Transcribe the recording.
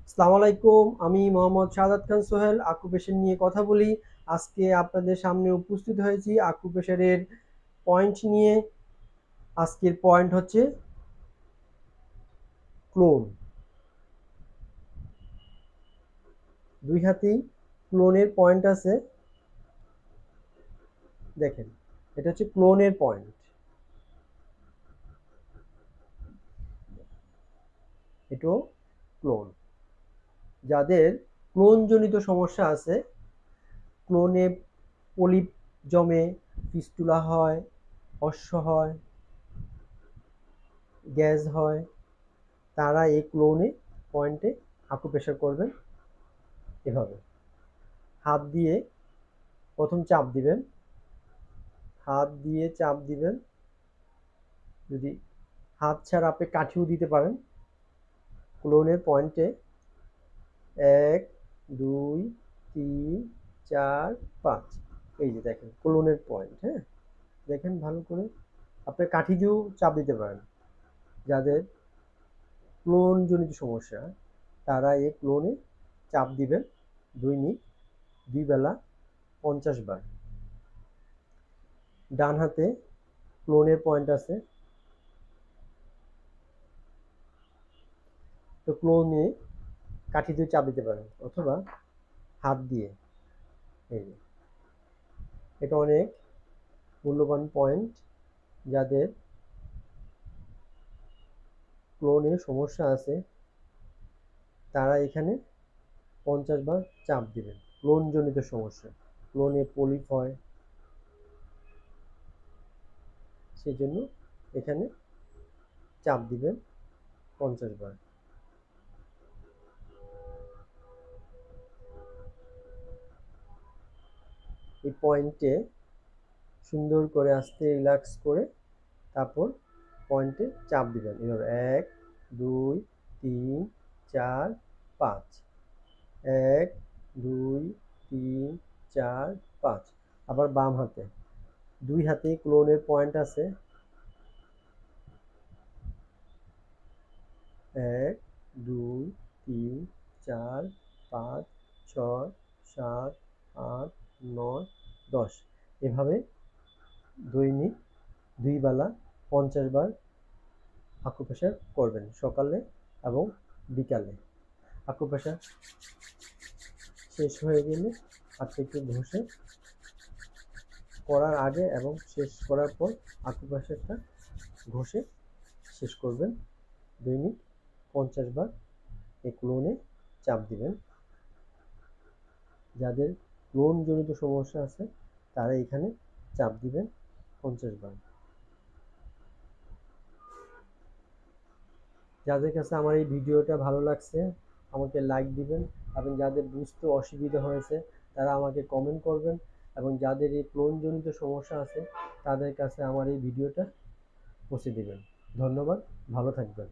আসসালামু আলাইকুম। আমি মোহাম্মদ শাহাদাত খান সোহেল আকুপেশার নিয়ে কথা বলি। আজকে আপনাদের সামনে উপস্থিত হয়েছি আকুপেশারের পয়েন্ট নিয়ে। আজকের পয়েন্ট হচ্ছে ক্লোন। দুই হাতেই ক্লোনের পয়েন্ট আছে। দেখেন, এটা হচ্ছে ক্লোনের পয়েন্ট। এটাও ক্লোন। যাদের ক্লোনজনিত সমস্যা আছে, ক্লোনে পলিপ জমে, ফিস্টুলা হয়, অশ্ব হয়, গ্যাস হয়, তারা এই ক্লোনে পয়েন্টে আকুপ্রেশার করবেন। এভাবে হাত দিয়ে প্রথম চাপ দিবেন, হাত দিয়ে চাপ দিবেন। যদি হাত ছাড়া আপনি কাঠিও দিতে পারেন ক্লোনের পয়েন্টে। ১, ২, ৩, ৪, ৫। এই যে দেখেন ক্লোনের পয়েন্ট। হ্যাঁ, দেখেন ভালো করে। আপনি কাঠি দিয়েও চাপ দিতে পারেন। যাদের ক্লোনজনিত সমস্যা তারা এই ক্লোনে চাপ দিবেন দৈনিক ২ বেলা ৫০ বার। ডান হাতে ক্লোনের পয়েন্ট আছে, তো ক্লোনে কাঠি দিয়ে চাপ দিতে পারেন অথবা হাত দিয়ে। এই যে এটা অনেক মূল্যবান পয়েন্ট। যাদের ক্লোনে সমস্যা আছে তারা এখানে ৫০ বার চাপ দিবেন। ক্লোনজনিত সমস্যা, ক্লোনে পলিপ হয়, সেই জন্য এখানে চাপ দিবেন ৫০ বার। এই পয়েন্টে সুন্দর করে আস্তে রিল্যাক্স করে তারপর পয়েন্টে চাপ দিবেন এভাবে। ১, ২, ৩, ৪, ৫। ১, ২, ৩, ৪, ৫। আবার বাম হাতে, দুই হাতেই ক্লোনের পয়েন্ট আছে। ১, ২, ৩, ৪, ৫, ৬, ৭, ৮, ৯, ১০। এভাবে দৈনিক ২ বেলা ৫০ বার আকুপ্রেশার করবেন, সকালে এবং বিকালে। আকুপ্রেশার শেষ হয়ে গেলে হাতটা একটু ঘষে, করার আগে এবং শেষ করার পর আকুপ্রেশারটা ঘষে শেষ করবেন। দৈনিক ৫০ বার এই ক্লোনে চাপ দিবেন। যাদের ক্লোনজনিত সমস্যা আছে তারা এখানে চাপ দিবেন ৫০ বার। যাদের কাছে আমার এই ভিডিওটা ভালো লাগছে আমাকে লাইক দিবেন, এবং যাদের বুঝতে অসুবিধা হয়েছে তারা আমাকে কমেন্ট করবেন, এবং যাদের এই ক্লোনজনিত সমস্যা আছে তাদের কাছে আমার এই ভিডিওটা পৌঁছে দিবেন। ধন্যবাদ, ভালো থাকবেন।